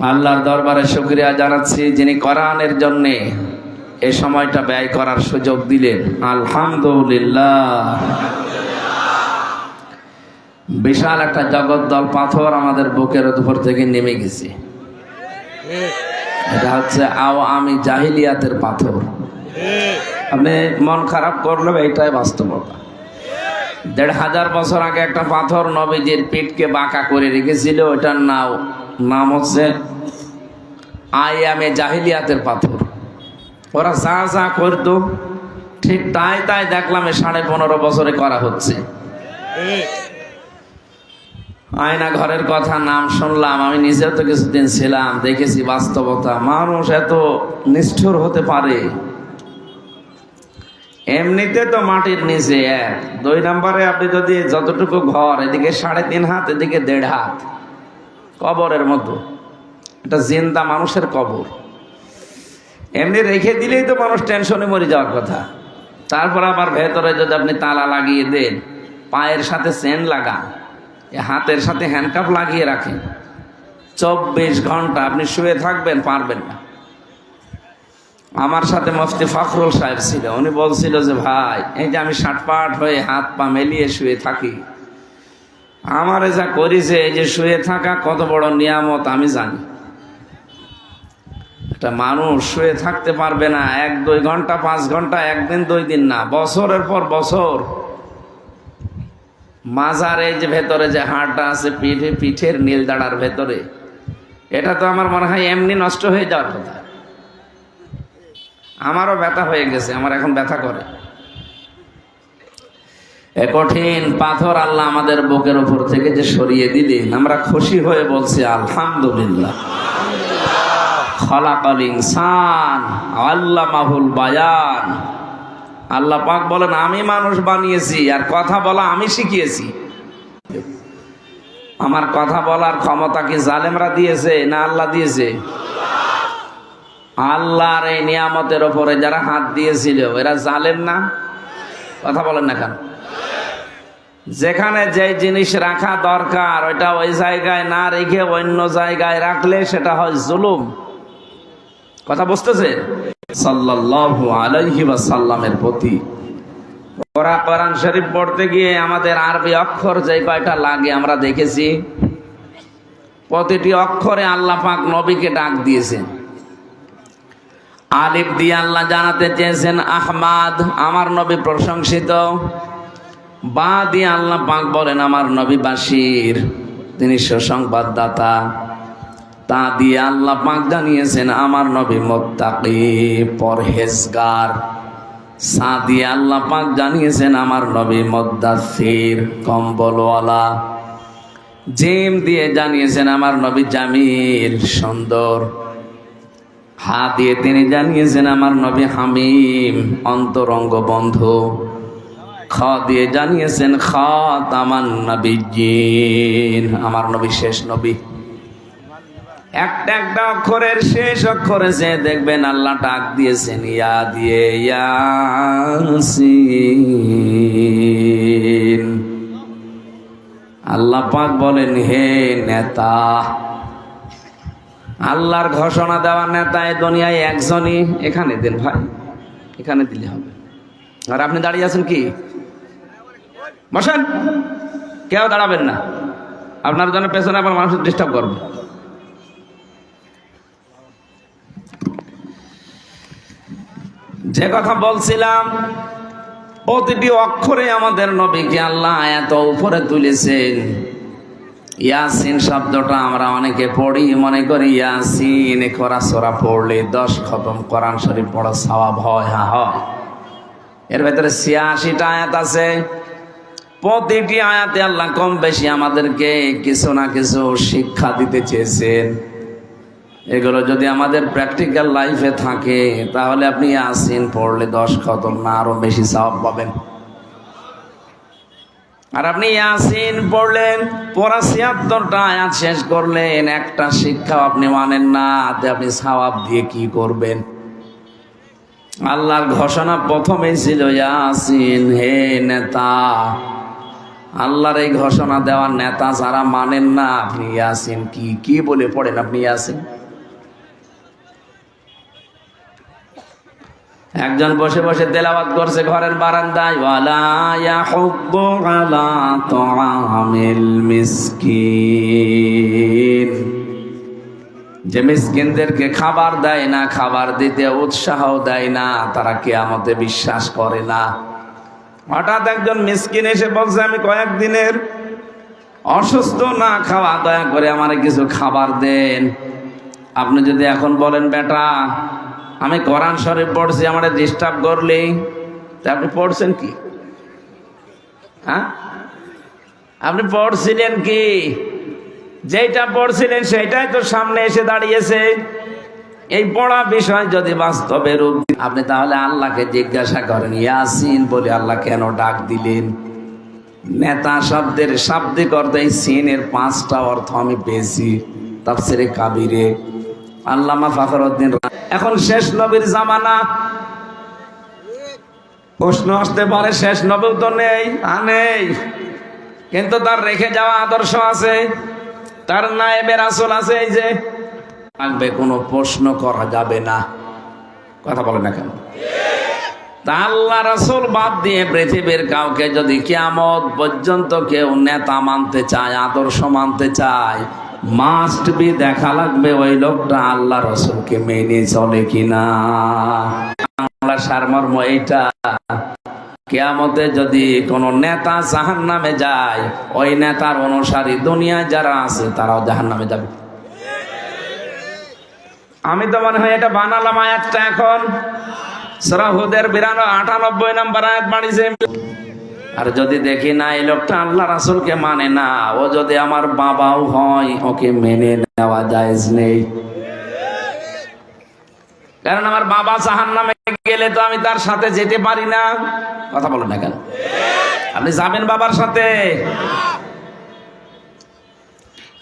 আল্লাহর দরবারে শুকরিয়া জানাচ্ছি যিনি কোরআনের জন্য এই সময়টা ব্যয় করার সুযোগ দিলেন। আলহামদুলিল্লাহ। বিশাল একটা জগদ্দল পাথর আমাদের বুকের উপর থেকে নেমে গেছে। এটা হচ্ছে আওয়ামী জাহিলিয়াতের পাথর। আপনি মন খারাপ করলেও এটাই বাস্তবতা। ১৫০০ বছর আগে একটা পাথর নবীজির পিঠকে বাঁকা করে রেখেছিল। ওটার নাম হচ্ছে আয়ামে জাহিলিয়াতের পাথর। ওরা যা যা করতো ঠিক তাই তাই দেখলাম 15.5 বছরে করা হচ্ছে। আয়না ঘরের কথা নাম শুনলাম, আমি নিজেও তো কিছুদিন ছিলাম, দেখেছি বাস্তবতা। মানুষ এত নিষ্ঠুর হতে পারে। এমনিতে তো মাটির নিচে 1, 2 নম্বরে আপনি যদি যতটুকু ঘর, এদিকে 3.5 হাত, এদিকে 1.5 হাত, কবরের মতো। এটা জিন্দা মানুষের কবর। এমনি রেখে দিলেই তো মানুষ টেনশনে মরে যাওয়ার কথা। তারপর আবার ভেতরে যদি আপনি তালা লাগিয়ে দেন, পায়ের সাথে চেন লাগান, হাতের সাথে হ্যান্ডকাপ লাগিয়ে রাখেন, 24 ঘন্টা আপনি শুয়ে থাকবেন, পারবেন না। আমার সাথে মুফতি ফখরুল সাহেব ছিল, উনি বলছিল যে ভাই, এই যে আমি ষাটপাট হয়ে হাত পা মেলিয়ে শুয়ে থাকি, আমারে যা করেছে এই যে শুয়ে থাকা কত বড় নিয়ামত আমি জানি। একটা মানুষ শুয়ে থাকতে পারবে না 1-2 ঘন্টা, 5 ঘন্টা, 1 দিন 2 দিন না, বছরের পর বছর। মাজার এই যে ভেতরে যে হাড়টা আছে পিঠের নীল দাঁড়ার ভেতরে, এটা তো আমার মনে হয় এমনি নষ্ট হয়ে যাওয়ার কথা। আমারও ব্যথা হয়ে গেছে, আমার এখন ব্যথা করে। এ কঠিন পাথর আল্লাহ আমাদের বুকের উপর থেকে যে সরিয়ে দিলেন, আমরা খুশি হয়ে বলছি আলহামদুলিল্লাহ। খলাকাল ইনসান আল্লামাহুল বায়ান। আল্লাহ পাক বলেন, আমি মানুষ বানিয়েছি আর কথা বলা আমি শিখিয়েছি। আমার কথা বলার ক্ষমতা কি জালেমরা দিয়েছে না আল্লাহ দিয়েছে? আল্লাহর এই নিয়ামতের ওপরে যারা হাত দিয়েছিল এরা জালেম না? কথা বলেন না কেন? যেখানে যে জিনিস রাখা দরকার ওইটা ওই জায়গায় না রেখে অন্য জায়গায় রাখলে সেটা হয় জুলুম। কথা বুঝতেছে? সাল্লাল্লাহু আলাইহি ওয়াসাল্লামের প্রতি কোরআন শরীফ পড়তে গিয়ে আমাদের আরবি অক্ষর যে কয়টা লাগে আমরা দেখেছি, প্রতিটি অক্ষরে আল্লাহ পাক নবীকে ডাক দিয়েছেন। আলিফ দিয়ে আল্লাহ জানাতে চেয়েছেন আহমাদ, আমার নবী প্রশংসিত। বা দিয়ে আল্লাহ পাক বলেন আমার নবী বাশির, তিনি সুসংবাদদাতা। তা দিয়ে আল্লাহ পাক জানিয়েছেন আমার নবী মুত্তাকি, পরহেজগার। সা দিয়ে আল্লাহ পাক জানিয়েছেন আমার নবী মুদ্দাসসির, কম্বলওয়ালা। জিম দিয়ে জানিয়েছেন আমার নবী জামিল, সুন্দর। হা দিয়ে তিনি জানিয়েছেন আমার নবী হামিম, অন্তরঙ্গ বন্ধু। খ দিয়ে জানিয়েছেন খাতামান নাবিয়্যিন, আমার নবী শেষ নবী। একটা একটা অক্ষরের শেষ অক্ষরে যে দেখবেন আল্লাহ ডাক দিয়েছেন ইয়া দিয়ে, ইয়াসিন। আল্লাহ পাক বলেন, হে নেতা, আল্লাহর ঘোষণা দেওয়া নেতা এই দুনিয়ায় একজনই। এখানে দেন ভাই, এখানে দিলে হবে। আর আপনি দাঁড়িয়ে আছেন কি? বসেন, কেউ দাঁড়াবেন না। আপনার জন্য পেছনে আবার মানুষ ডিস্টার্ব করবে। যে কথা বলছিলাম, প্রতিটি অক্ষরে আমাদের নবীকে আল্লাহ এত উপরে তুলেছেন। ইয়াসিন শব্দটা আমরা অনেকে পড়ি, মনে করি ইয়াসিন খরা সোরা পড়লে 10 খতম কোরআন শরীফ পড়া সওয়াব হয়। হ্যাঁ হয়। এর ভেতরে 86টা আয়াত আছে। প্রতিটি আয়াতে আল্লাহ কম বেশি আমাদেরকে কিছু না কিছু শিক্ষা দিতে চেয়েছেন। এগুলো যদি আমাদের প্র্যাকটিক্যাল লাইফে থাকে তাহলে আপনি ইয়াসিন পড়লে 10 খতম না আরো বেশি সওয়াব পাবেন। আর আপনি ইয়াসিন পড়লেন, পড়া 76টা আয়াত শেষ করলেন, একটা শিক্ষা আপনি মানেন না, আপনি সওয়াব দিয়ে কি করবেন? আল্লাহর ঘোষণা প্রথমেই ছিল ইয়াসিন, হে নেতা, আল্লাহর এই ঘোষণা দেওয়ার নেতা যারা মানেন না, আপনি ইয়াসিন কি বলে পড়েন আপনি ইয়াসিন? একজন বসে বসে তেলাওয়াত করছে ঘরের বারান্দায়, ওয়ালা ইয়াহুদ্দু আলা তুআমিল মিসকিন, যে মিসকিনদেরকে খাবার দেয় না, খাবার দিতে উৎসাহ দেয় না, তারা কিয়ামতে বিশ্বাস করে না। হঠাৎ একজন মিসকিন এসে বলছে, আমি কয়েকদিনের অসুস্থ, না খাওয়া, দয়া করে আমারে কিছু খাবার দেন। আপনি যদি এখন বলেন, বেটা আমি কোরআন শরীফ পড়ছি, আমারে ডিস্টার্ব করলে, তা আপনি পড়ছেন কি? হ্যাঁ, আপনি পড়ছিলেন কি? যেটা পড়ছিলেন সেটাই তো সামনে এসে দাঁড়িয়েছে। এই পড়া বিষয় যদি বাস্তবে রূপ, আপনি তাহলে আল্লাহকে জিজ্ঞাসা করেন, ইয়াসিন বলে আল্লাহ কেন ডাক দিলেন? নেতা শব্দের শাব্দিক অর্থ, এই সিনের 5টা অর্থ আমি পেয়েছি তাফসিরে কাবিরে, আল্লামা ফখরুদ্দিন। এখন শেষ নবীর জামানা, প্রশ্ন আসতে পারে শেষ নবী তো নেই, নেই, কিন্তু তার রেখে যাওয়া আদর্শ আছে, তার নায়েবে রাসূল আছে। এই যে থাকবে, কোনো প্রশ্ন করা যাবে না। কথা বলে না কেন? তা আল্লাহ রাসূল বাদ দিয়ে পৃথিবীর কাউকে যদি কিয়ামত পর্যন্ত কেউ নেতা মানতে চায়, আদর্শ মানতে চায়, মাস্ট বি দেখা লাগবে ওই লোকটা আল্লাহ রাসূলকে মেনে চলে কিনা। বাংলা সারমর্ম এইটা, কিয়ামতে যদি কোন নেতা জাহান্নামে যায়, ওই নেতার অনুসারী দুনিয়ায় যারা আছে তারাও জাহান্নামে যাবে। আমি তো মনে হয় এটা বানালাম আয়াতটা, এখন সূরা হুদের 98 নম্বর আয়াত বাড়িছে। আর যদি দেখি না এই লোকটা আল্লাহ রাসূলকে মানে না, ও যদি আমার বাবাও হয়, ওকে মেনে নেওয়া জায়েজ নেই। কারণ আমার বাবা জাহান্নামে গেলে তো আমি তার সাথে যেতে পারি না। কথা বলেন না কেন? আপনি যাবেন বাবার সাথে?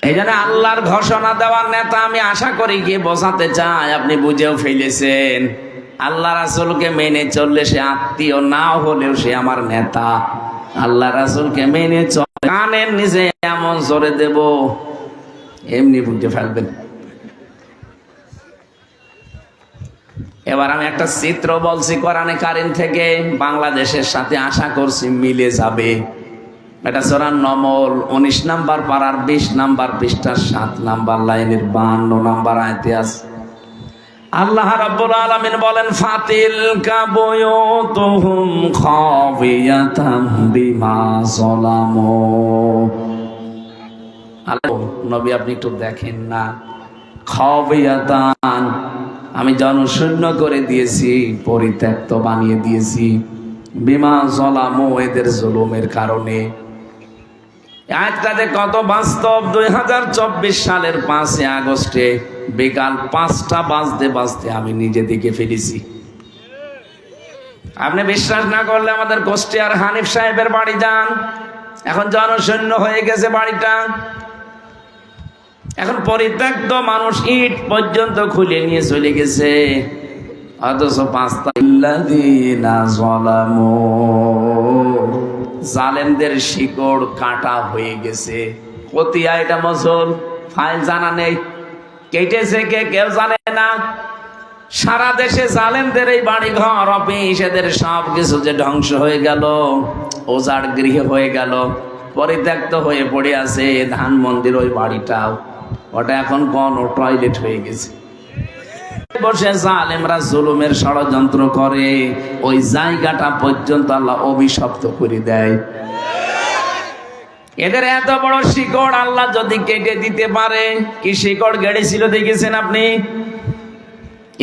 এই জন্য আল্লাহর ঘোষণা দেওয়ার নেতা আমি আশা করি কি বোঝাতে চাই, আপনি বুঝেও ফেলেছেন। আল্লাহ রাসূলকে মেনে চললে সে আত্মীয় নাও হলেও সে আমার নেতা। আল্লাহ রাসূলকে মেনে চলে, কানের নিচে এমন জোরে দেব, এমনি বুঝে ফেলবেন। এবার আমি একটা চিত্র বলছি কোরআনে কারীম থেকে, বাংলাদেশের সাথে আশা করছি মিলে যাবে। এটা সূরা নমল 19 নাম্বার পারার 20 নাম্বার পৃষ্ঠার 7 নাম্বার লাইনের 52 নাম্বার আয়াতে আছে। আল্লাহ রাব্বুল আলামিন বলেন, ফাতিলকা বুয়ুতুহুম খাবিয়াতাম বিমা যালামু। আল্লাহ নবী আপনি একটু দেখেন না, খাবিয়াতান, আমি জনশূন্য করে দিয়েছি, পরিত্যক্ত বানিয়ে দিয়েছি, বিমা যালামু, এদের জুলুমের কারণে। আয়াতটাতে কত বাস্তব। 2024 সালের 5 আগস্টে বিকাল 5টা বাজতে বাজতে আমি নিজে দেখে ফেলেছি। আপনি বিশ্বাস না করলে আমাদের কুষ্টিয়ার হানিফ সাহেবের বাড়ি যান, এখন জনশূন্য হয়ে গেছে বাড়িটা। এখন পরিত্যক্ত, মানুষ ইট পর্যন্ত খুলে নিয়ে চলে গেছে, অথচ 5টা জালেমদের শিকড় কাটা হয়ে গেছে। কতিয়া এটা মজল ফাইল জানা নেই, কেটেছে কে কেউ জানে না। সারা দেশে জালেমদের এই বাড়ি ঘর অফিস এদের সব কিছু যে ধ্বংস হয়ে গেল, ওজাড় গৃহ হয়ে গেল, পরিত্যক্ত হয়ে পড়ে আছে। ধানমন্দির ওই বাড়িটাও, ওটা এখন কোন টয়লেট হয়ে গেছে। বসে জালেমরা জুলুমের ষড়যন্ত্র করে, ওই জায়গাটা পর্যন্ত আল্লাহ অভিশপ্ত করে দেয়। এদের এত বড় শিকড় আল্লাহ যদি কেটে দিতে পারে, কি শিকড় গেড়েছিল দেখেছেন আপনি?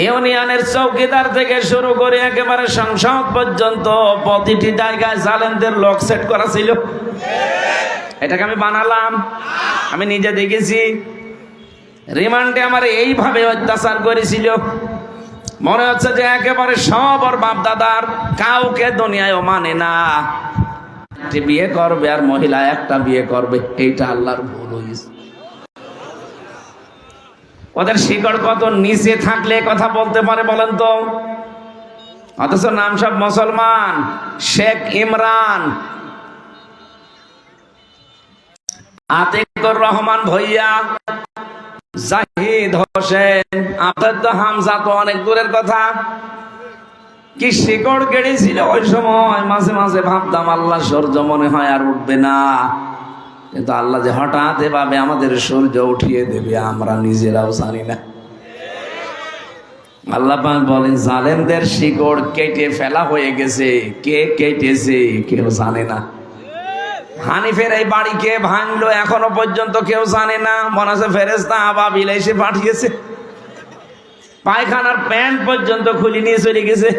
ইউনিয়নের চৌকিদার থেকে শুরু করে একেবারে সংসদ পর্যন্ত প্রতিটি জায়গায় জালেমদের লক সেট করা ছিল। এটাকে আমি বানালাম, আমি নিজে দেখেছি। রিমান্ডে আমার এইভাবে অত্যাচার করেছিল, মনে হচ্ছে যে একেবারে সব ওর বাপ দাদার, কাউকে দুনিয়ায় মানে না। বিয়ে করবে আর মহিলা একটা বিয়ে করবে, এইটা আল্লাহর ভুল হয়েছে। ওদের শিকড় কত নিচে থাকলে কথা বলতে পারে বলেন তো? অথচ নাম সব মুসলমান, শেখ ইমরান, আতিকুর রহমান ভইয়া, জাহিদ হোসেন, আপনার তো হামজা তো অনেক দূরের কথা। কি শিকড় গেড়েছিল ওই সময়, মাঝে মাঝে ভাবতাম আল্লাহ সূর্য মনে হয় আর উঠবে না, কিন্তু আল্লাহ যে হঠাৎ এভাবে আমাদের সূর্য উঠিয়ে দেবে আমরা নিজেরাও জানি না। আল্লাহ পাক বলেন জালেমদের শিকড় কেটে ফেলা হয়ে গেছে, কে কেটেছে কেউ জানে না। হানিফের এই বাড়ি কে ভাঙলো এখনো পর্যন্ত কেউ জানে না, মনে হচ্ছে ফেরেশতা আবাবিল এসে পাঠিয়েছে। পায়খানার প্যান্ট পর্যন্ত খুলে নিয়ে চলে গেছে।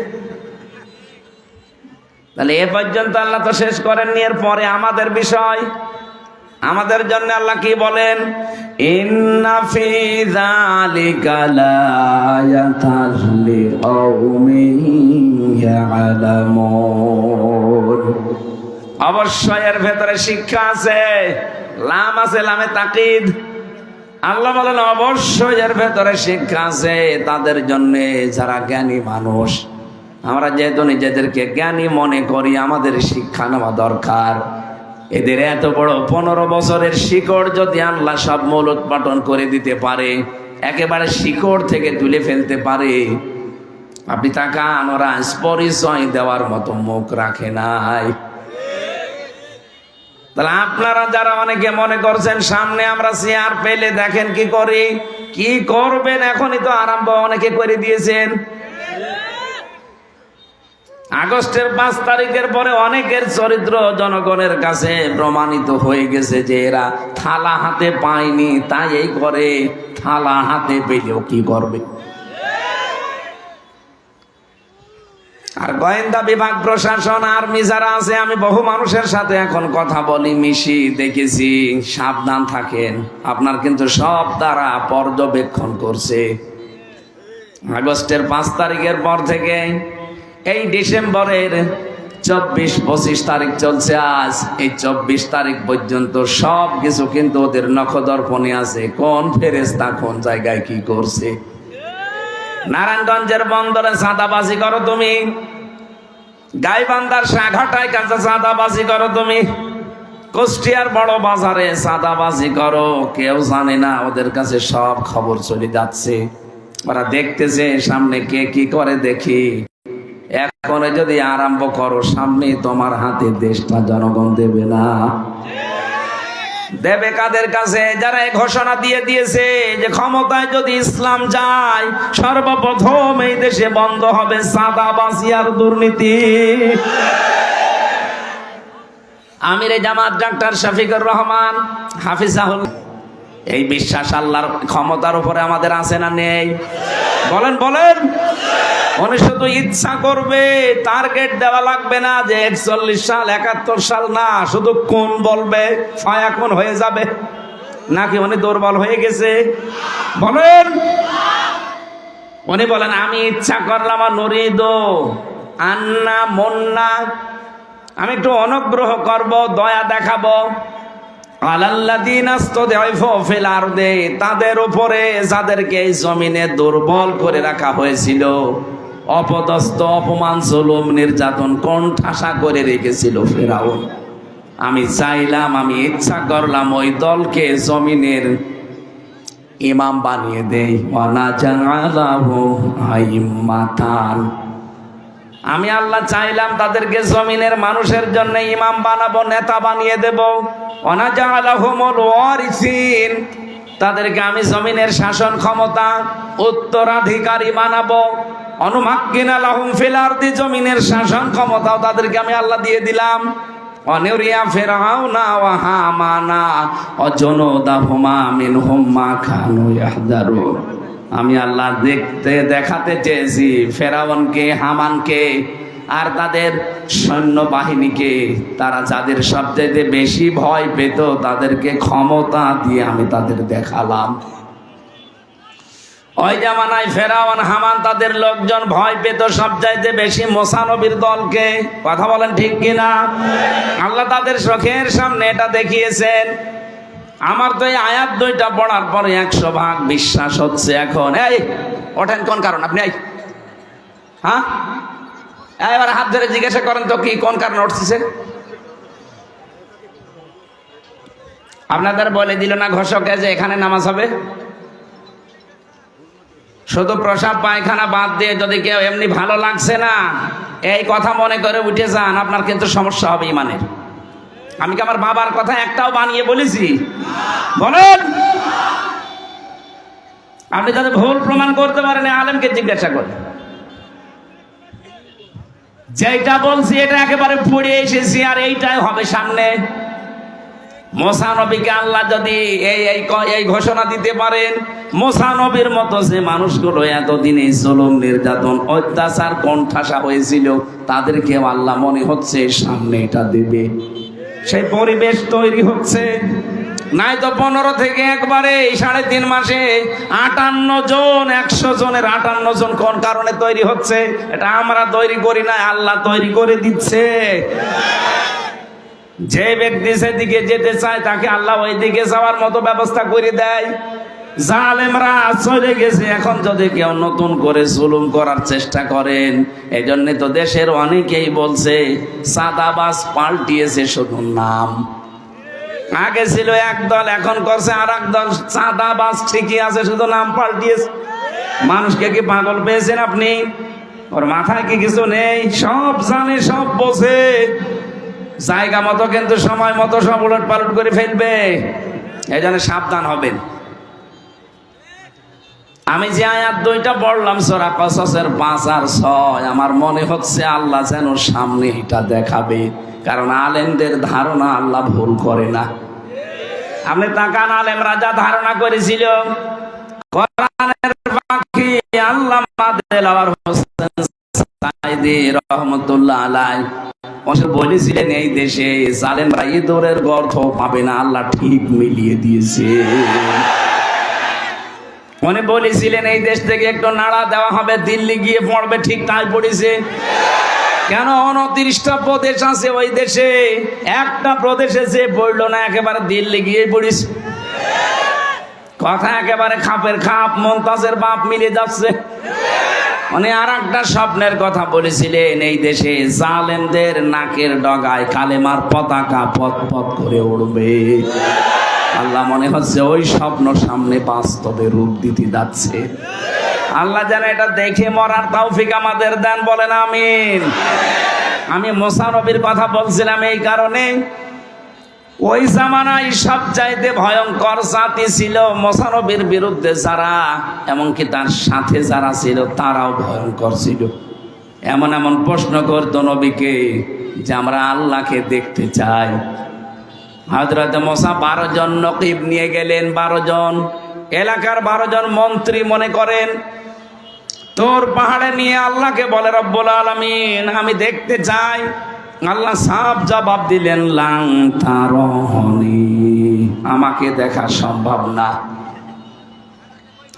তাহলে এ পর্যন্ত আল্লাহ তো শেষ করেননি, এর পরে আমাদের বিষয়, আমাদের জন্য আল্লাহ কি বলেন, ইন্না ফি যালিকা লায়াতাল লিকাউমিন ইয়ালামুন, অবশ্যই এর ভেতরে শিক্ষা আছে। লাম আছে, লামে তাকিদ। আল্লাহ বলেন অবশ্যই এর ভেতরে শিক্ষা আছে তাদের জন্য যারা জ্ঞানী মানুষ। আমরা যেহেতু নিজেদেরকে জ্ঞানী মনে করি, আমাদের শিক্ষা নেওয়া দরকার। এদের এত বড় 15 বছরের শিকড় যদি আল্লাহ সব মূল উৎপাটন করে দিতে পারে, একেবারে শিকড় থেকে তুলে ফেলতে পারে, আপনি তাকান, ওরা পরিচয় দেওয়ার মতো মুখ রাখে নাই। তাহলে আপনারা যারা অনেকে মনে করছেন সামনে আমরা চেয়ার পেলে দেখেন কি করি, কি করবেন, এখনই তো আরম্ভ অনেকে করে দিয়েছেন। আগস্টের 5 তারিখের পরে অনেকের চরিত্র জনগণের কাছে প্রমাণিত হয়ে গেছে যে এরা থালা হাতে পায়নি তাই এই করে, থালা হাতে পেলেও কি করবে। আর গোয়েন্দা বিভাগ, প্রশাসন, আর্মি যারা আছে, আমি বহু মানুষের সাথে এখন কথা বলি, মিশি, দেখেছি। সাবধান থাকেন, আপনার কিন্তু সব দ্বারা পর্যবেক্ষণ করছে। আগস্টের 5 তারিখের পর থেকে এই ডিসেম্বরের 24-25 তারিখ চলছে আজ, এই 24 তারিখ পর্যন্ত সব কিছু কিন্তু ওদের নখদর্পণে আছে, কোন ফেরেশতা কোন জায়গায় কি করছে। নারায়ণগঞ্জের বন্দরে চাঁদাবাজি করো তুমি, গাইবান্ধার সাঘাটায় কাছে চাঁদাবাজি করো তুমি, কুষ্টিয়ার বড় বাজারে চাঁদাবাজি করো, কেউ জানে না, ওদের কাছে সব খবর চলে যাচ্ছে। ওরা দেখতেছে সামনে কে কি করে। দেখি এখন যদি আরম্ভ করো, সামনে তোমার হাতে দেশটা জনগণ দেবে না। দেবে কাদের কাছে? যারা এই ঘোষণা দিয়ে দিয়েছে যে ক্ষমতায় যদি ইসলাম যায়, সর্বপ্রথম এই দেশে বন্ধ হবে চাঁদাবাজি আর দুর্নীতি। আমিরে জামাত ডাক্তার শফিকুর রহমান হাফিজাহুল্লাহ, এই বিশ্বাস আল্লাহর ক্ষমতার উপরে আমাদের আছে না নেই? বলেন বলেন। উনি শুধু ইচ্ছা করবে, টার্গেট দেওয়া লাগবে না যে 41 সাল 71 সাল না, শুধু কোন বলবে, ফায়াকুন হয়ে যাবে। নাকি উনি দুর্বল হয়ে গেছে? বলেন। উনি বলেন আমি ইচ্ছা করলাম, নুরিদু আন্না মুন্না, আমি একটু অনুগ্রহ করব, দয়া দেখাবো, আলাল্লাযীনা ইসতাদঈফু ফিল আরদি, তাদের উপরে যাদেরকে এই জমিনে দুর্বল করে রাখা হয়েছিল, অপদস্থ, অপমান, জুলুম, নির্যাতন কোণঠাসা করে রেখেছিল ফেরাউন। আমি চাইলাম, আমি ইচ্ছা করলাম ওই দলকে জমিনের ইমাম বানিয়ে দেই। ওয়ানাজআলাহু আইম্মাতান, আমি আল্লাহ চাইলাম তাদেরকে জমিনের মানুষের জন্য ইমাম বানাবো, নেতা বানিয়ে দেব। ওয়ানাজআলাহুমুল ওয়ারিসিন, তাদেরকে আমি জমিনের শাসন ক্ষমতা উত্তরাধিকারী বানাবো। অনুমাক্কিনা লাহুম ফিল আরদি, জমিনের শাসন ক্ষমতাও তাদেরকে আমি আল্লাহ দিয়ে দিলাম। অনিরিয়া ফিরআউনা ওয়া হামানা ওয়া জুনুদাহুমা মিনহুম মা কানু ইয়াহদারুন, আমি আল্লাহ দেখাতে চেয়েছি ফেরাউনকে, হামানকে আর তাদের সৈন্যবাহিনীকে, তারা যাদের সবচেয়ে বেশি ভয় পেত তাদেরকে ক্ষমতা দিয়ে আমি তাদের দেখালাম। ওই জামানায় ফেরাউন, হামান, তাদের লোকজন ভয় পেত সবচাইতে বেশি মুসা নবীর দলকে। কথা বলেন ঠিক কিনা? আল্লাহ তাদের চোখের সামনে এটা দেখিয়েছেন। আমার তো এই আয়াত 2টা পড়ার পরে 100% বিশ্বাস হচ্ছে এখন। এই ওঠেন, কোন কারণ আপনি? হ্যাঁ, এবার হাত ধরে জিজ্ঞাসা করেন তো কি কোন কারণে উঠছে? আপনাদের বলে দিল না ঘোষকে যে এখানে নামাজ হবে? শুধু প্রসাব পায়খানা বাদ দিয়ে যদি কেউ এমনি ভালো লাগছে না এই কথা মনে করে উঠে যান, আপনার কিন্তু সমস্যা হবে ইমানের। আমি কি আমার বাবার কথা একটাও বানিয়ে বলেছি? বলেন। আপনি যাতে ভুল প্রমাণ করতে পারেন আলেমকে জিজ্ঞাসা করেন। যেটা বলছি এটা একেবারে পড়ে এসেছি, আর এইটাই হবে সামনে। মুসা নবীকে আল্লাহ যদি এই ঘোষণা দিতে পারেন, মুসা নবীর মতো যে মানুষগুলো এতদিনে জুলুম নির্যাতন অত্যাচার কোণঠাসা হয়েছিল তাদেরকে আল্লাহ মনে হচ্ছে সামনে এটা দেবে, সেই পরিবেশ তৈরি হচ্ছে। নাই তো 15 থেকে একবারে 3.5 মাসে 58 জন, 100 জনের 58 জন কোন কারণে তৈরি হচ্ছে? এটা আমরা তৈরি করি না, আল্লাহ তৈরি করে দিচ্ছে। যে ব্যক্তি সেদিকে যেতে চায় তাকে আল্লাহ ওই দিকে যাওয়ার মতো ব্যবস্থা করে দেয়। জালেমরা চলে গেছে, এখন যদি কেউ নতুন করে জুলুম করার চেষ্টা করেন, এই জন্য তো দেশের অনেকেই বলছে সাদাবাজ পাল্টিয়েছে শুধু নাম। আগে ছিল একদল, এখন করছে আর একদল। চাঁদাবাজ ঠিকই আছে, শুধু নাম পাল্টিয়েছে। মানুষকে কি পাগল পেয়েছেন আপনি? ওর মাথায় কি কিছু নেই? সব জানে, সব বোঝে। জায়গা মতো কিন্তু সময় মতো সব উলট পালট করে ফেলবে। এই জন্য সাবধান হবেন। আমি যে আয়াত 2টা পড়লাম সূরা কসসের 5 আর 6, আমার মনে হচ্ছে আল্লাহ যেন সামনে এটা দেখাবে। কারণ আলেমদের ধারণা আল্লাহ ভুল করে না। আপনি তাকান, আলেমরা যা ধারণা করেছিল কোরআনের পাখি আল্লামা দেলাওয়ার হোসেন সাঈদী রাহমাতুল্লাহ আলাইহি বলেছিলেন এই দেশে জালেমরা ইঁদুরের গর্ত পাবে না, আল্লাহ ঠিক মিলিয়ে দিয়েছে। উনি বলেছিলেন এই দেশ থেকে একটু নাড়া দেওয়া হবে, দিল্লি গিয়ে পড়বে, ঠিক তাই পড়েছে। কেন 29টা প্রদেশ আছে ওই দেশে, একটা প্রদেশে যে পড়লো না একেবারে দিল্লি গিয়ে পড়িস। কথা একেবারে খাপের খাপ, মমতাজের বাপ মিলে যাচ্ছে। উনি আর একটা স্বপ্নের কথা বলেছিলেন, এই দেশে জালেমদের নাকের ডগায় কালেমার পতাকা পথ পথ করে উড়বে। আল্লাহ মনে হচ্ছে ওই স্বপ্ন সামনে বাস্তবে রূপ দিতে যাচ্ছে। আল্লাহ যেন এটা দেখে মরার তৌফিক আমাদের দেন, বলেন আমিন। আমি মুসা নবীর কথা বলছিলাম এই কারণে, ওই জামানায় সবচাইতে ভয়ঙ্কর জাতি ছিল মুসা নবীর বিরুদ্ধে যারা, এমনকি তার সাথে যারা ছিল তারাও ভয়ঙ্কর ছিল। এমন এমন প্রশ্ন করত নবীকে যে আমরা আল্লাহকে দেখতে চাই। হযরত মুসা 12 জন নকিব নিয়ে গেলেন, 12 জন এলাকার 12 জন মন্ত্রী মনে করেন তোর পাহাড়ে নিয়ে আল্লাহকে বলে রব্বুল আলামিন আমি দেখতে চাই। আল্লাহ সাফ জবাব দিলেন লাং তারনি, আমাকে দেখা সম্ভব না।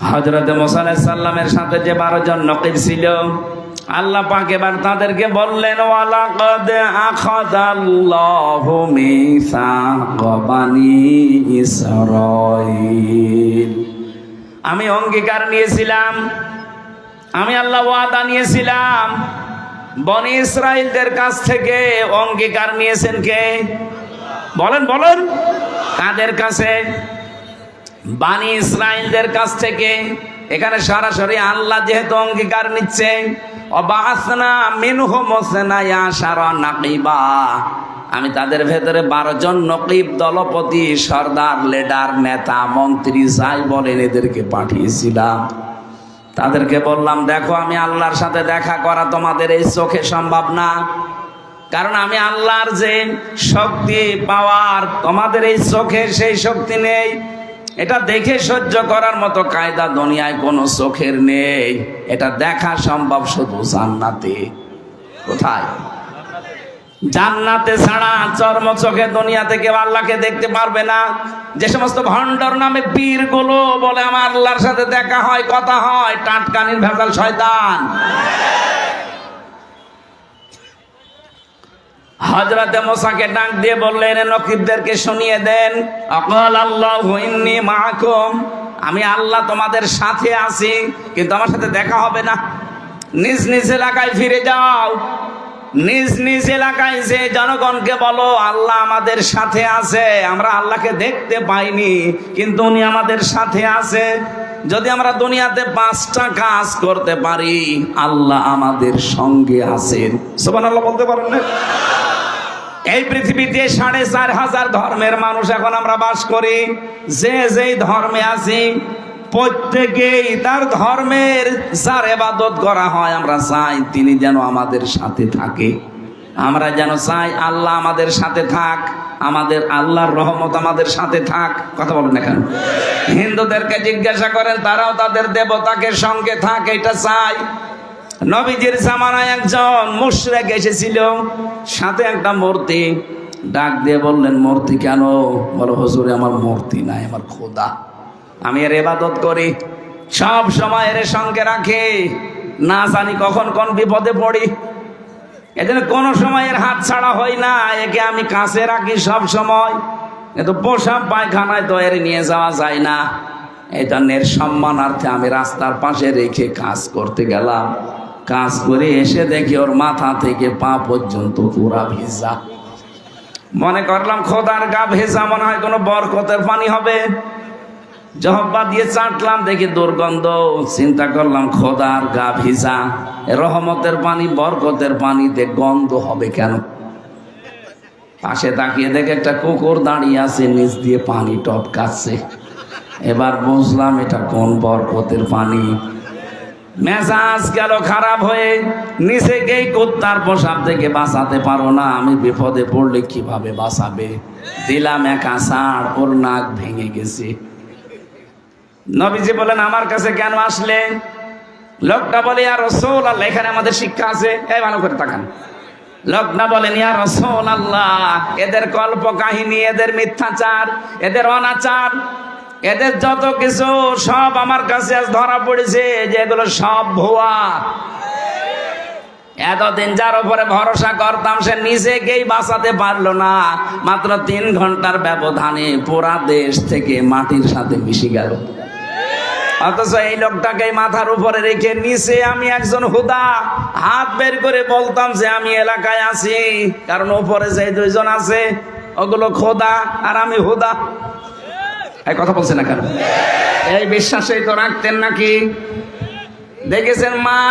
হযরত মুসা আলাইহিস সালামের সাথে যে 12 জন নকিব ছিল, আল্লাহ পাক এবার তাদেরকে বললেন ওয়ালাকাদ আখাযাল্লাহু মিসাকা বানি ইসরাঈল, আমি অঙ্গীকার নিয়েছিলাম, আমি আল্লাহ ওয়াদা নিয়েছিলাম। বনি ইসরাইলদের কাছ থেকে অঙ্গীকার নিয়েছেন কে? বলেন বলেন, কাদের কাছে? বনি ইসরাইলদের কাছ থেকে। এখানে সরাসরি আল্লাহ যেহেতু অঙ্গীকার নিচ্ছে, অবাসনা মিনহুম ইসনাই আশারা নাকিবা, আমি তাদের ভেতরে 12 জন নকিব, দলপতি, সর্দার, লিডার, নেতা, মন্ত্রী যাই বলেন এদেরকে পাঠিয়েছিলাম। তাদেরকে বললাম দেখো আমি আল্লাহর সাথে দেখা করা তোমাদের এই চোখে সম্ভব না, কারণ আমি আল্লাহর যে শক্তি পাওয়ার তোমাদের এই চোখে সেই শক্তি নেই। এটা দেখে সহ্য করার মতো কায়দা দুনিয়ায় কোনো চোখের নেই। এটা দেখা সম্ভব শুধু জান্নাতে। কোথায়? জান্নাতে ছাড়া চর্ম চোখে দুনিয়া থেকে আল্লাহকে দেখতে পারবে না। যে সমস্ত ভণ্ডর নামে পীর গুলো বলে আমার আল্লাহর সাথে দেখা হয়, কথা হয়, টাটকানির ভেজাল শয়তান। হযরত মুসাকে ডাক দিয়ে বললেন নকিবদেরকে শুনিয়ে দেন, আকাল আল্লাহু ইন্নী মাআকুম, আমি আল্লাহ তোমাদের সাথে আছি, কিন্তু আমার সাথে দেখা হবে না। নিজ নিজ এলাকায় ফিরে যাও। নিজ নিজ এলাকায় যে জনগণকে বলো আল্লাহ আমাদের সাথে আছে। আমরা আল্লাহকে দেখতে পাইনি, কিন্তু উনি আমাদের সাথে আছে। যদি আমরা দুনিয়াতে 5টা কাজ করতে পারি, আল্লাহ আমাদের সঙ্গে আছেন। সুবহানাল্লাহ বলতে পারেন না? এই পৃথিবীতে 4,500 ধর্মের মানুষ এখন আমরা বাস করি। যে যেই ধর্মে আছি, প্রত্যেকেই তার ধর্মের যার ইবাদত করা হয়, আমরা চাই তিনি যেন আমাদের সাথে থাকে। আমরা যেন চাই আল্লাহ আমাদের সাথে থাক, আমাদের আল্লাহর রহমত আমাদের সাথে থাক। কথা বলেন না কেন? হিন্দুদেরকে জিজ্ঞাসা করেন, তারাও তাদের দেবতাকে সঙ্গে থাক, এটা চাই। নবীজির জামানায় একজন মুশরিক এসেছিল, সাথে একটা মূর্তি। ডাক দিয়ে বললেন, মূর্তি কেন? বলো, হুজুর আমার মূর্তি নাই, আমার খোদা, আমি এর ইবাদত করি, সব সময় এর সঙ্গে রাখি, না জানি কখন কোন বিপদে পড়ি, এজন্য কোন সময় এর হাত ছাড়া হয় না, একে আমি কাছে রাখি সব সময়। কিন্তু পোশাক পায়খানায় তো এর নিয়ে যাওয়া যায় না, এই জন্য এর সম্মানার্থে আমি রাস্তার পাশে রেখে কাজ করতে গেলাম। কাজ করে এসে দেখি ওর মাথা থেকে পা পর্যন্ত পুরা ভিজা। মনে করলাম খোদার গা ভেজা, মনে হয় কোনো বরকতের পানি হবে। জহব্বা দিয়ে চাটলাম, দেখি দুর্গন্ধ। চিন্তা করলাম খোদার গা ভিজা, রহমতের পানি, বরকতের পানিতে গন্ধ হবে কেন? পাশে তাকিয়ে দেখে একটা কুকুর দাঁড়িয়ে আছে, নিচ দিয়ে পানি টপকাচ্ছে। এবার বুঝলাম এটা কোন বরকতের পানি। মেজাজ গেল খারাপ হয়ে, নিজেকেই কুত্তার পোশাক থেকে বাঁচাতে পারো না, আমি বিপদে পড়লে কিভাবে বাঁচাবে? দিলাম এক আছাড়, ওর নাক ভেঙে গেছে। নবীজি বলেন, আমার কাছে কেন আসলে? লোকটা বলে, ইয়া রাসূলুল্লাহ, এখানে আমাদের শিক্ষা আছে। এই ভালো করে তাকান। লোকটা বলেন, ইয়া রাসূলুল্লাহ, এদের কল্প কাহিনী, এদের মিথ্যাচার, এদের অনাচার, এদের যত কিছু সব আমার কাছে আজ ধরা পড়েছে যে এগুলো সব ভুয়া। এতদিন যার উপরে ভরসা করতাম সে নিজেকেই বাঁচাতে পারলো না। মাত্র 3 ঘন্টার ব্যবধানে পুরা দেশ থেকে মাটির সাথে মিশে গেল। অথচ এই লোকটাকে মাথার উপরে রেখে নিচে আমি একজন হুদা, হাত বের করে বলতাম যে আমি এলাকায় আছি, কারণ উপরে যে 2জন আছে ওগুলো খোদা আর আমি হুদা। এই কথা বলছে না কেন? এই বিশ্বাসই তো রাখতেন নাকি? দেখেছেন মা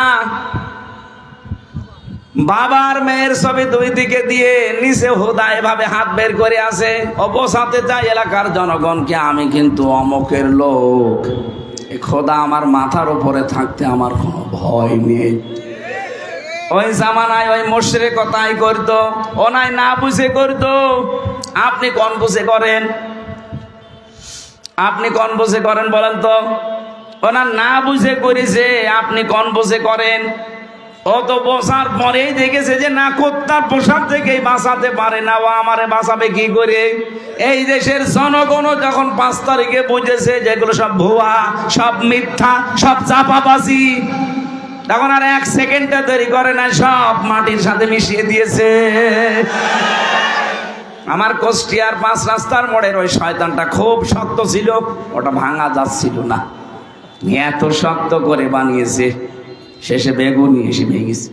বাবার মেয়ের ছবি 2 দিকে দিয়ে নিচে হুদা এভাবে হাত বের করে আছে, অবসাতে চাই এলাকার জনগণকে আমি কিন্তু অমকের লোক। এই খোদা আমার মাথার উপরে থাকতে আমার কোনো ভয় নেই। ওই জামানায় ওই মুশরিক তাই করতো, ও নাই না বুঝে করতো। আপনি কোন বুঝে করেন? আপনি কোন বুঝে করেন বলেন তো? ওনার না বুঝে করেছে, আপনি কোন বুঝে করেন? ও তো বসার পরেই দেখেছে যে না, কুত্তার পোশাক থেকেই বাঁচাতে পারে না, ও আমারে বাঁচাবে কি করে? এই দেশের জনগণও যখন 5 তারিখে বুঝেছে যেগুলো সব ভুয়া, সব মিথ্যা, সব চাপাবাজি, তখন আর 1 সেকেন্ডটা দেরি করে না, সব মাটির সাথে মিশিয়ে দিয়েছে। আমার কুষ্টিয়ার 5 রাস্তার মোড়ের ওই শয়তানটা খুব শক্ত ছিল, ওটা ভাঙা যাচ্ছিল না, এত শক্ত করে বানিয়েছে, শেষে বেগুনি এসে ভেঙেছে।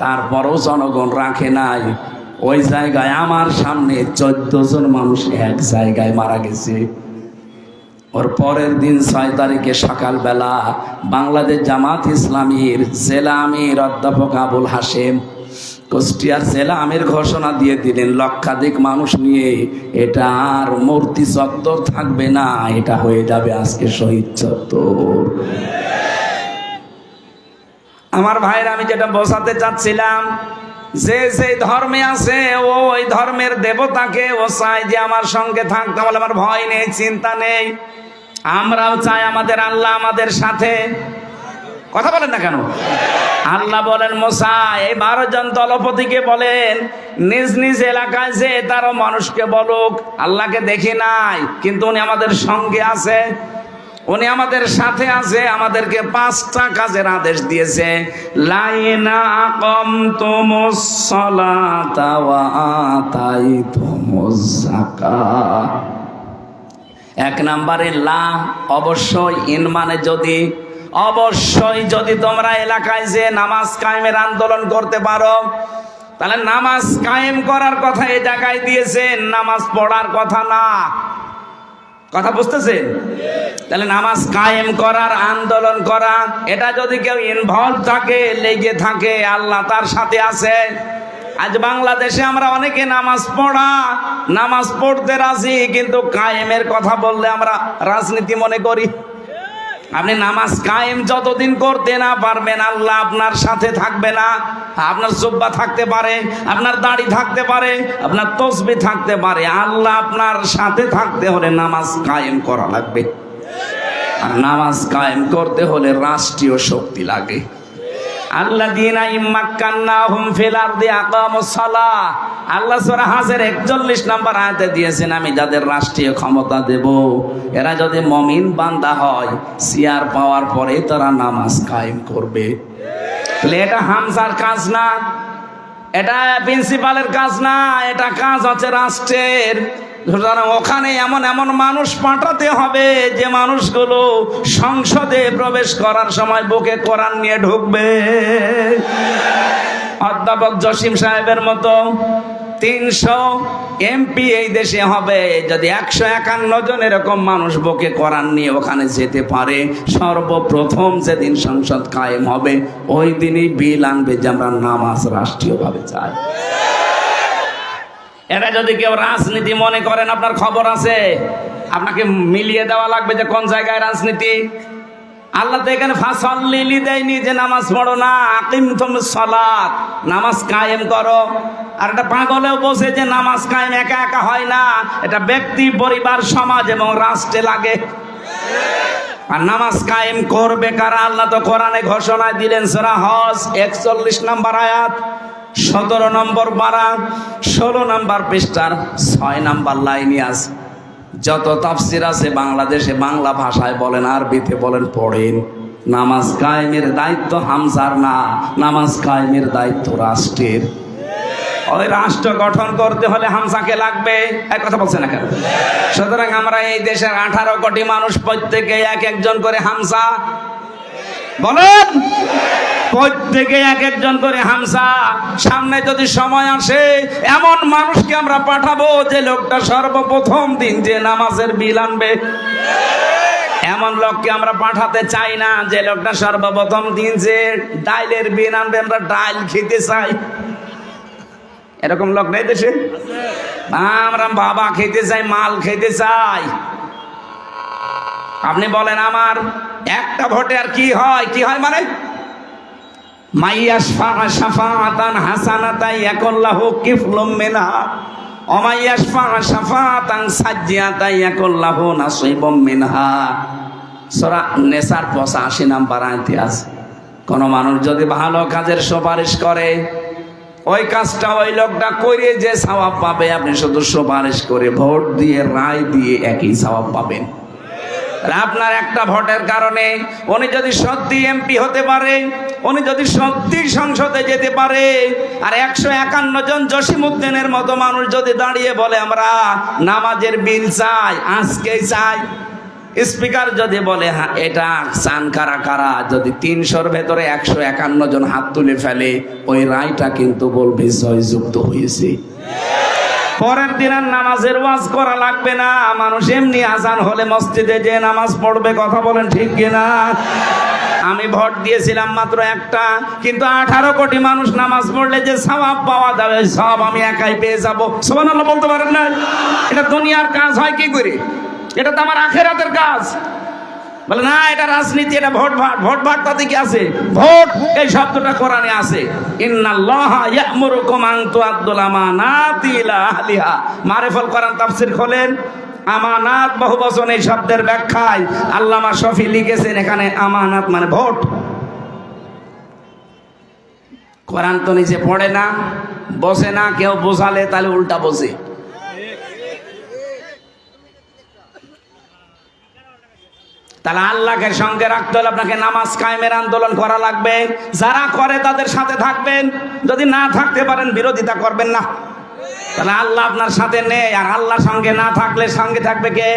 তারপরও জনগণ রাখে নাই। ওই জায়গায় আমার সামনে 14 জন মানুষ এক জায়গায় মারা গেছে। ওর পরের দিন 6 তারিখে সকালবেলা বাংলাদেশ জামাত ইসলামীর জেলা আমির অধ্যাপক আবুল হাশেম কুষ্টিয়ার জেলা আমির ঘোষণা দিয়ে দিলেন, লক্ষাধিক মানুষ নিয়ে এটা আর মূর্তি চত্বর থাকবে না, এটা হয়ে যাবে আজকে শহীদ চত্বর। আমার ভাইরা, আমি যেটা বোঝাতে চাচ্ছিলাম, যে সেই ধর্মে আছে ওই ধর্মের দেবতাকে ও চাই যে আমার সঙ্গে থাকতে, বলে আমার ভয় নেই, চিন্তা নেই। আমরাও চাই আমাদের আল্লাহ আমাদের সাথে। কথা বলেন না কেন? আল্লাহ বলেন, মুসা এই 12 জন দলপতিকে বলেন নিজ নিজ এলাকায় যে তারও মানুষকে বলুক আল্লাহকে দেখি নাই, কিন্তু উনি আমাদের সঙ্গে আছে, উনি আমাদের সাথে আছে। আমাদেরকে 5টা কাজের আদেশ দিয়েছে। লাইনা আকামতুমুস সালাতা ওয়া আতাইতুমুজ যাকাত। 1 নম্বরে লা, অবশ্যই, ইন মানে যদি, অবশ্যই যদি তোমরা এলাকায় যে নামাজ কায়েমের আন্দোলন করতে পারো, তাহলে নামাজ কায়েম করার কথা এই জায়গায় দিয়েছেন, নামাজ পড়ার কথা না। কথা বুঝতেছেন? তাহলে নামাজ কায়েম করার, আন্দোলন করা, এটা যদি কেউ ইনভলভ থাকে, লেগে থাকে, আল্লাহ তার সাথে আছে। আজ বাংলাদেশে আমরা অনেকে নামাজ পড়া, নামাজ পড়তে রাজি, কিন্তু কায়েমের কথা বললে আমরা রাজনীতি মনে করি। আপনি নামাজ কায়েম যতদিন করতে না পারবেন, আল্লাহ আপনার সাথে থাকবে না। আপনার জুব্বা থাকতে পারে, আপনার দাড়ি থাকতে পারে, আপনার তসবিহ থাকতে পারে, আল্লাহ আপনার সাথে থাকতে হলে নামাজ কায়েম করা লাগবে। আর নামাজ কায়েম করতে হলে রাষ্ট্রীয় শক্তি লাগে। আল্লাযীনা ইম্মাক্কান্নাহুম ফিল আরদি আকামুস সালাহ, আল্লাহ সূরা হাজের 41 নম্বর আয়াতে দিয়েছেন, আমি যাদের রাষ্ট্রীয় ক্ষমতা দেব, এরা যদি মুমিন বান্দা হয়, চেয়ার পাওয়ার পরে তারা নামাজ কায়েম করবে। তাহলে এটা হামজার কাজ না, এটা প্রিন্সিপালের কাজ না, এটা কাজ হচ্ছে রাষ্ট্রের। সুতরাং ওখানে এমন এমন মানুষ পাঠাতে হবে যে মানুষগুলো সংসদে প্রবেশ করার সময় বুকে কোরআন নিয়ে ঢুকবে। অধ্যাপক জসিম সাহেবের মতো 300 এমপি এই দেশে হবে। যদি 151 জন এরকম মানুষ বুকে কোরআন নিয়ে ওখানে যেতে পারে, সর্বপ্রথম যেদিন সংসদ কায়েম হবে, ওই দিনই বিল আনবে যে আমরা নামাজ রাষ্ট্রীয়ভাবে চাই। এটা যদি কেউ রাজনীতি মনে করেন, আপনার খবর আছে, আপনাকে মিলিয়ে দেওয়া লাগবে যে কোন জায়গায় রাজনীতি। আল্লাহ তো এখানে ফাসাল্লি দেয়নি যে নামাজ পড়ো না, আকিমতুmus সালাত, নামাজ কায়েম করো। আর এটা পাগলেও বসে যে নামাজ কায়েম একা একা হয় না, এটা ব্যক্তি, পরিবার, সমাজ এবং রাষ্ট্রে লাগে। আর নামাজ কায়েম করবে কারা? আল্লাহ তো কোরআনে ঘোষণা দিলেন, সূরা হজ 41 নম্বর আয়াত, 17 নম্বর পারা, 16 নম্বর পৃষ্ঠার 6 নম্বর লাইনে আছে। যত তাফসির আছে বাংলাদেশে, বাংলা ভাষায় বলেন, আরবিতে বলেন, পড়েন। নামাজ কায়েমের দায়িত্ব হামজার না, নামাজ কায়েমের দায়িত্ব রাষ্ট্রের। ওই রাষ্ট্র গঠন করতে হলে হামজাকে লাগবে। এক কথা বলছে না কেন? সুতরাং আমরা এই দেশের 18 কোটি মানুষ, প্রত্যেকে এক একজন করে হামজা বলেন, প্রত্যেকে এক একজন করে হামজা। সামনে যদি সময় আসে, এমন মানুষকে আমরা পাঠাবো যে লোকটা সর্বপ্রথম দিন যে নামাজের বিল আনবে। এমন লোককে আমরা পাঠাতে চাই না যে লোকটা সর্বপ্রথম দিন যে ডাইলের বিল আনবে। আমরা ডাইল খেতে চাই, এরকম লোক নেই দেশে। আমরা বাবা খেতে চাই, মাল খেতে চাই। আপনি বলেন আমার একটা ভোটে আর কি হয়? কি হয় মানে মাইয়াশফা শাফাআতান হাসানাতান ইয়াকুল্লাহু কিফলুম মিনহা ওয়া মাইয়াশফা শাফাআতান সাজ্জিয়াতান ইয়াকুল্লাহু নাসিবুম মিনহা। সূরা নিসার 85 নম্বর আয়াতে আছে, কোন মানুষ যদি ভালো কাজের সুপারিশ করে, ওই কাজটা ওই লোকটা করে যে সওয়াব পাবে, আপনি শুধু সুপারিশ করে ভোট দিয়ে রায় দিয়ে একই সওয়াব পাবেন। আপনার একটা ভোটের কারণে উনি যদি সত্যি এমপি হতে পারে, উনি যদি সত্যি সংসদে যেতে পারে, আর 151 জন জসিমউদ্দিনের মতো মানুষ যদি দাঁড়িয়ে বলে আমরা নামাজের বিল চাই, আজকেই চাই, স্পিকার যদি বলে হ্যাঁ এটা চান কারা কারা, যদি 300-র ভেতরে 151 জন হাত তুলে ফেলে, ওই রায়টা কিন্তু বলবে জয়যুক্ত হয়েছে। পরের দিন আর নামাজের ওয়াজ করা লাগবে না, মানুষ এমনি আজান হলে মসজিদে যে নামাজ পড়বে। কথা বলেন ঠিক কিনা? আমি ভোট দিয়েছিলাম মাত্র একটা, কিন্তু 18 কোটি মানুষ নামাজ পড়লে যে সওয়াব পাওয়া যাবে, সব আমি একাই পেয়ে যাবো। সুবহানাল্লাহ বলতে পারেন না? এটা দুনিয়ার কাজ হয় কি করে? এটা তো আমার আখিরাতের কাজ। বলে না এটা রাজনীতি, এটা ভোট ভাট। ভোট ভাট তাতে কি আছে? ভোট এই শব্দটা কোরআনে আছে, ইন্নাল্লাহা ইয়া'মুরুকুম আন তুআদ্দুল আমানাতি ইলা আহলিহা। মারিফুল কোরআন তাফসীর খোলেন, আমানাত বহুবচন এই শব্দের ব্যাখ্যায় আল্লামা শফি লিখেছেন, এখানে আমানাত মানে ভোট। কোরআন তো নিজে পড়ে না, বসে না, কেউ বোঝালে তাহলে উল্টা বসে। তাহলে আল্লাহকে সঙ্গে রাখতে হলে আপনাকে নামাজ কায়েমের আন্দোলন করা লাগবে। যারা করে তাদের সাথে থাকবেন, যদি না থাকতে পারেন বিরোধিতা করবেন না। তাহলে আল্লাহ আপনার সাথে নেই, আর আল্লাহর সঙ্গে না থাকলে সঙ্গে থাকবে কে?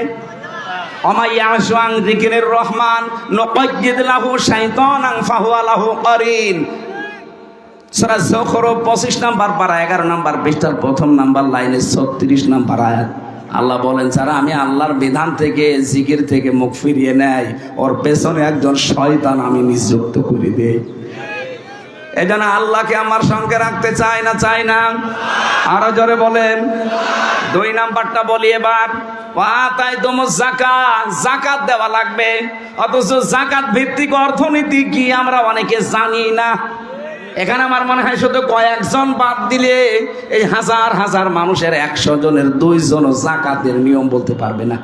ওমাইয়াশু আন যিকিরির রহমান নুকাইয়িদ লাহু শাইতানান ফাহুয়া লাহু কারিন। সূরা যুখরুফ 25 নাম্বার পারা 11 নাম্বার পৃষ্ঠার প্রথম নাম্বার লাইনে 36 নাম্বার আয়াত। আল্লাহ বলেন, যারা আমি আল্লাহর বিধান থেকে জিকির থেকে মুখ ফিরিয়ে নেয়, ওর পেছনে একজন শয়তান আমি নিযুক্ত করে দেই। এই জন্য আল্লাহকে আমার সঙ্গে রাখতে চাই না, চাই না? আরো জোরে বলেন। 2 নাম্বারটা বলি এবার, যাকাত দেওয়া লাগবে, অথচ যাকাত ভিত্তিক অর্থনীতি কি আমরা অনেকে জানি না। এখানে আমার মনে হয় শুধু কয়েকজন বাদ দিলে এই হাজার হাজার মানুষের 100 জনের 2 জনও যাকাতের নিয়ম বলতে পারবে না।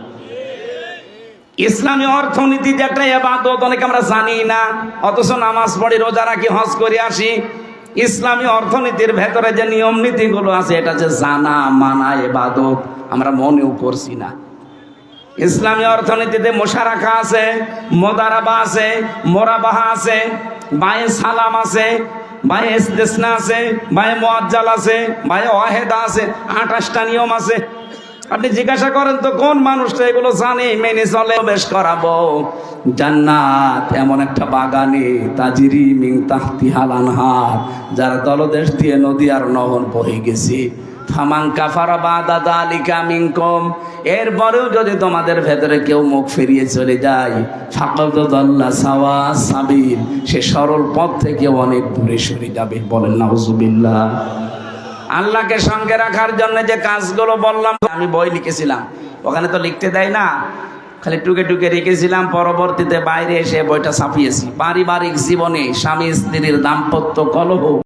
ইসলামী অর্থনীতি যে একটা ইবাদত অনেকে আমরা জানি না, অথচ নামাজ পড়ি, রোজা রাখি, হজ করে আসি। ইসলামী অর্থনীতির ভেতরে যে নিয়ম নীতিগুলো আছে এটা যে জানা মানা ইবাদত আমরা মনেও করছি না। ইসলামী অর্থনীতিতে মুশারাকা আছে, মুদারাবা আছে, মোরাবাহা আছে, বায়ে সালাম আছে, বায়ে ইস্তিসনা আছে, বায়ে মুআজ্জাল আছে, বায়ে ওয়াহেদা আছে, 28টা নিয়ম আছে। আপনি জিজ্ঞাসা করেন তো কোন মানুষটা এগুলো জানে, মেনে চলে? প্রবেশ করাবো জান্নাত এমন একটা বাগানে, তাজিরি মিন তাহতিহাল আনহার, যার তলদেশ দিয়ে নদী আর নহর বয়ে গেছে। ফামান কাফারা বাদা যালিকা মিনকুম, এরপরেও যদি তোমাদের ভেতরে কেউ মুখ ফিরিয়ে চলে যায়, ফাকাদ দাল্লা সাওয়া সাবিল, সে সরল পথ থেকে অনেক দূরে সরে যাবে। বলেন নাউজুবিল্লাহ। আল্লাহকে সঙ্গে রাখার জন্য যে কাজগুলো বললাম, আমি বই লিখেছিলাম, ওখানে তো লিখতে দেয় না, খালি টুকে টুকে রেখেছিলাম। পরবর্তীতে বাইরে এসে বইটা ছাপিয়েছি। পারিবারিক জীবনে স্বামী স্ত্রীর দাম্পত্য কলহ